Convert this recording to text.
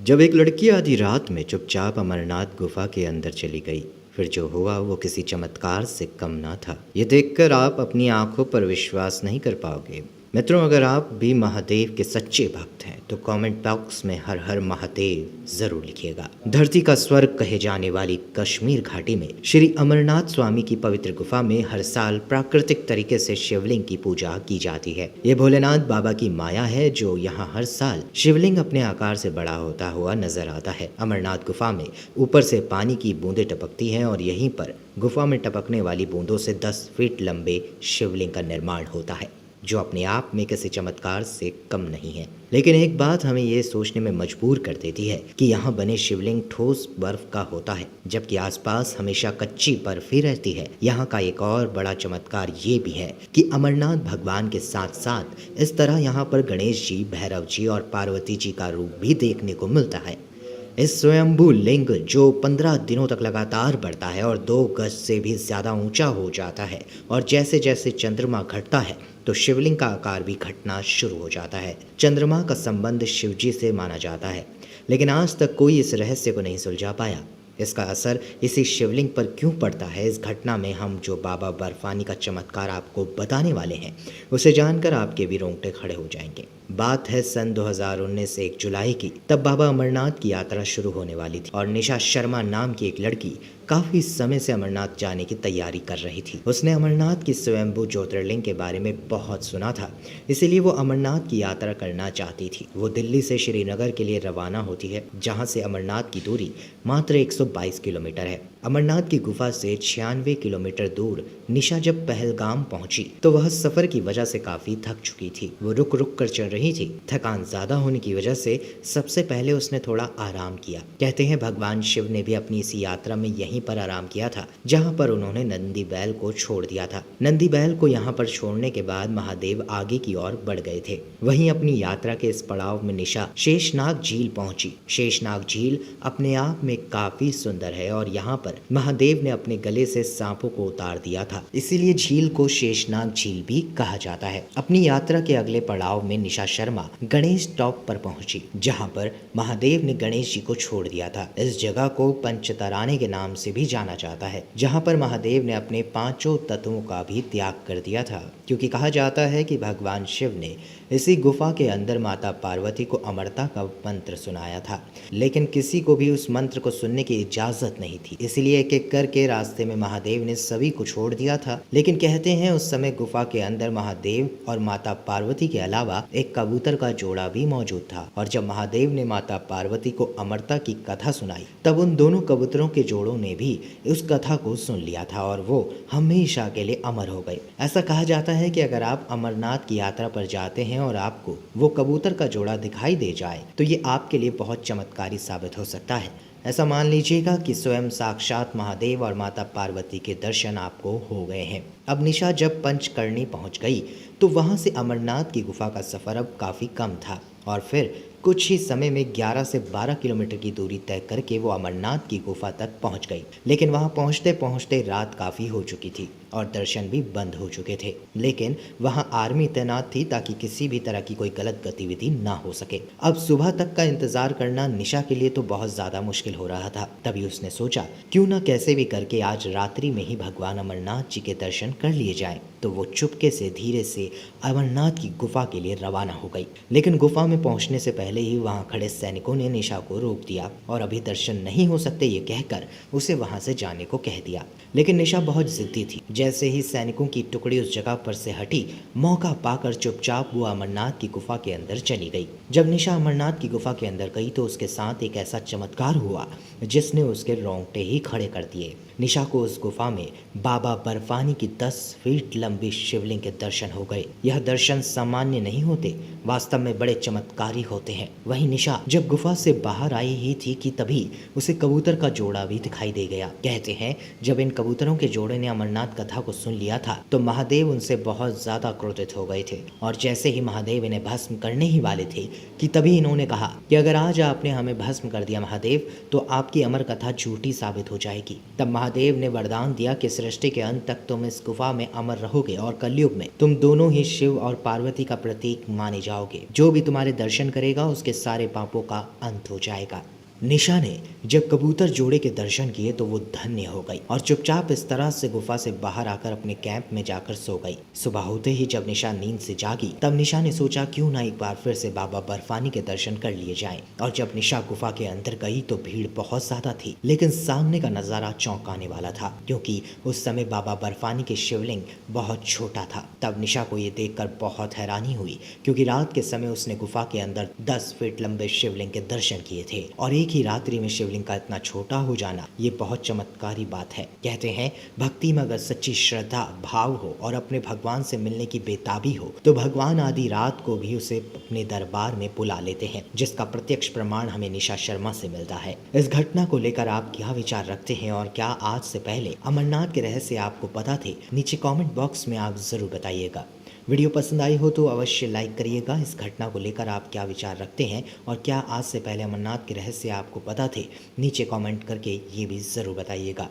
जब एक लड़की आधी रात में चुपचाप अमरनाथ गुफा के अंदर चली गई, फिर जो हुआ वो किसी चमत्कार से कम ना था। ये देखकर आप अपनी आंखों पर विश्वास नहीं कर पाओगे। मित्रों, अगर आप भी महादेव के सच्चे भक्त हैं तो कमेंट बॉक्स में हर हर महादेव जरूर लिखिएगा। धरती का स्वर्ग कहे जाने वाली कश्मीर घाटी में श्री अमरनाथ स्वामी की पवित्र गुफा में हर साल प्राकृतिक तरीके से शिवलिंग की पूजा की जाती है। ये भोलेनाथ बाबा की माया है जो यहाँ हर साल शिवलिंग अपने आकार से बड़ा होता हुआ नजर आता है। अमरनाथ गुफा में ऊपर से पानी की बूंदें टपकती हैं और यहीं पर गुफा में टपकने वाली बूंदों से 10 फीट लंबे शिवलिंग का निर्माण होता है, जो अपने आप में किसी चमत्कार से कम नहीं है। लेकिन एक बात हमें ये सोचने में मजबूर कर देती है कि यहाँ बने शिवलिंग ठोस बर्फ का होता है, जबकि आसपास हमेशा कच्ची बर्फ ही रहती है। यहाँ का एक और बड़ा चमत्कार ये भी है कि अमरनाथ भगवान के साथ साथ इस तरह यहाँ पर गणेश जी, भैरव जी और पार्वती जी का रूप भी देखने को मिलता है। इस स्वयंभू लिंग जो 15 दिनों तक लगातार बढ़ता है और 2 गज से भी ज़्यादा ऊंचा हो जाता है, और जैसे जैसे चंद्रमा घटता है तो शिवलिंग का आकार भी घटना शुरू हो जाता है। चंद्रमा का संबंध शिवजी से माना जाता है, लेकिन आज तक कोई इस रहस्य को नहीं सुलझा पाया। इसका असर इसी शिवलिंग पर क्यों पड़ता है, इस घटना में हम जो बाबा बर्फानी का चमत्कार आपको बताने वाले हैं उसे जानकर आपके भी रोंगटे खड़े हो जाएंगे। बात है सन 2019 1 जुलाई की। तब बाबा अमरनाथ की यात्रा शुरू होने वाली थी और निशा शर्मा नाम की एक लड़की काफी समय से अमरनाथ जाने की तैयारी कर रही थी। उसने अमरनाथ की स्वयंभू ज्योतिर्लिंग के बारे में बहुत सुना था, इसीलिए वो अमरनाथ की यात्रा करना चाहती थी। वो दिल्ली से श्रीनगर के लिए रवाना होती है, जहाँ से अमरनाथ की दूरी मात्र 122 किलोमीटर है। अमरनाथ की गुफा से 96 किलोमीटर दूर निशा जब पहलगाम पहुंची तो वह सफर की वजह से काफी थक चुकी थी। वो रुक रुक कर चल रही थी। थकान ज्यादा होने की वजह से सबसे पहले उसने थोड़ा आराम किया। कहते हैं भगवान शिव ने भी अपनी इसी यात्रा में यहीं पर आराम किया था, जहां पर उन्होंने नंदी बैल को छोड़ दिया था। नंदी बैल को यहाँ पर छोड़ने के बाद महादेव आगे की ओर बढ़ गए थे। वहीं अपनी यात्रा के इस पड़ाव में निशा शेषनाग झील पहुंची। शेषनाग झील अपने आप में काफी सुंदर है और यहाँ पर महादेव ने अपने गले से सांपों को उतार दिया था, इसीलिए झील को शेषनाग झील भी कहा जाता है। अपनी यात्रा के अगले पड़ाव में निशा शर्मा गणेश टॉप पर पहुंची, जहां पर महादेव ने गणेश जी को छोड़ दिया था। इस जगह को पंचतराने के नाम से भी जाना जाता है, जहां पर महादेव ने अपने 5 तत्वों का भी त्याग कर दिया था, क्योंकि कहा जाता है कि भगवान शिव ने इसी गुफा के अंदर माता पार्वती को अमरता का मंत्र सुनाया था, लेकिन किसी को भी उस मंत्र को सुनने की इजाजत नहीं थी। इसलिए एक एक करके रास्ते में महादेव ने सभी को छोड़ दिया था। लेकिन कहते हैं उस समय गुफा के अंदर महादेव और माता पार्वती के अलावा एक कबूतर का जोड़ा भी मौजूद था, और जब महादेव ने माता पार्वती को अमरता की कथा सुनाई तब उन दोनों कबूतरों के जोड़ों ने भी उस कथा को सुन लिया था और वो हमेशा के लिए अमर हो गए। ऐसा कहा जाता है कि अगर आप अमरनाथ की यात्रा पर जाते हैं और आपको वो कबूतर का जोड़ा दिखाई दे जाए तो ये आपके लिए बहुत चमत्कारी साबित हो सकता है। ऐसा मान लीजिएगा कि स्वयं साक्षात महादेव और माता पार्वती के दर्शन आपको हो गए हैं। अब निशा जब पंचकर्णी पहुंच गई तो वहां से अमरनाथ की गुफा का सफर अब काफी कम था, और फिर कुछ ही समय में 11 से 12 किलोमीटर की दूरी तय करके वो अमरनाथ की गुफा तक पहुंच गई। लेकिन वहां पहुंचते पहुंचते रात काफ़ी हो चुकी थी और दर्शन भी बंद हो चुके थे। लेकिन वहां आर्मी तैनात थी ताकि किसी भी तरह की कोई गलत गतिविधि ना हो सके। अब सुबह तक का इंतजार करना निशा के लिए तो बहुत ज़्यादा मुश्किल हो रहा था। तभी उसने सोचा क्यों ना कैसे भी करके आज रात्रि में ही भगवान अमरनाथ जी के दर्शन कर लिए जाएं। तो वो चुपके से धीरे से अमरनाथ की गुफा के लिए रवाना हो गई। लेकिन गुफा में पहुंचने से पहले ही वहां खड़े सैनिकों ने निशा को रोक दिया और अभी दर्शन नहीं हो सकते ये कहकर उसे वहां से जाने को कह दिया। लेकिन निशा बहुत जिद्दी थी। जैसे ही सैनिकों की टुकड़ी उस जगह पर से हटी, मौका पाकर चुपचाप वो अमरनाथ की गुफा के अंदर चली गई। जब निशा अमरनाथ की गुफा के अंदर गई तो उसके साथ एक ऐसा चमत्कार हुआ जिसने उसके रोंगटे ही खड़े कर दिए। निशा को उस गुफा में बाबा बर्फानी की 10 फीट लंबी शिवलिंग के दर्शन हो गए। यह दर्शन सामान्य नहीं होते, वास्तव में बड़े चमत्कारी होते हैं। वहीं निशा जब गुफा से बाहर आई ही थी कि तभी उसे कबूतर का जोड़ा भी दिखाई दे गया। कहते हैं जब इन कबूतरों के जोड़े ने अमरनाथ कथा को सुन लिया था तो महादेव उनसे बहुत ज्यादा क्रोधित हो गए थे, और जैसे ही महादेव इन्हें भस्म करने ही वाले थे कि तभी इन्होंने कहा कि अगर आज आपने हमें भस्म कर दिया महादेव तो आपकी अमर कथा झूठी साबित हो जाएगी। तब महादेव ने वरदान दिया कि सृष्टि के अंत तक तुम इस गुफा में अमर रहोगे और कलयुग में तुम दोनों ही शिव और पार्वती का प्रतीक माने जाओगे। जो भी तुम्हारे दर्शन करेगा उसके सारे पापों का अंत हो जाएगा। निशा ने जब कबूतर जोड़े के दर्शन किए तो वो धन्य हो गई और चुपचाप इस तरह से गुफा से बाहर आकर अपने कैंप में जाकर सो गई। सुबह होते ही जब निशा नींद से जागी तब निशा ने सोचा क्यों ना एक बार फिर से बाबा बर्फानी के दर्शन कर लिए जाएं। और जब निशा गुफा के अंदर गई तो भीड़ बहुत ज्यादा थी, लेकिन सामने का नजारा चौंकाने वाला था क्योंकि उस समय बाबा बर्फानी के शिवलिंग बहुत छोटा था। तब निशा को ये देखकर बहुत हैरानी हुई क्योंकि रात के समय उसने गुफा के अंदर 10 फीट लंबे शिवलिंग के दर्शन किए थे और एक ही रात्रि में शिवलिंग का इतना छोटा हो जाना ये बहुत चमत्कारी बात है। कहते हैं भक्ति में अगर सच्ची श्रद्धा भाव हो और अपने भगवान से मिलने की बेताबी हो तो भगवान आधी रात को भी उसे अपने दरबार में बुला लेते हैं, जिसका प्रत्यक्ष प्रमाण हमें निशा शर्मा से मिलता है। इस घटना को लेकर आप क्या विचार रखते हैं और क्या आज से पहले अमरनाथ के रहस्य आपको पता थे? नीचे कमेंट बॉक्स में आप जरूर बताइएगा। वीडियो पसंद आई हो तो अवश्य लाइक करिएगा। इस घटना को लेकर आप क्या विचार रखते हैं और क्या आज से पहले अमरनाथ के रहस्य आपको पता थे? नीचे कमेंट करके ये भी ज़रूर बताइएगा।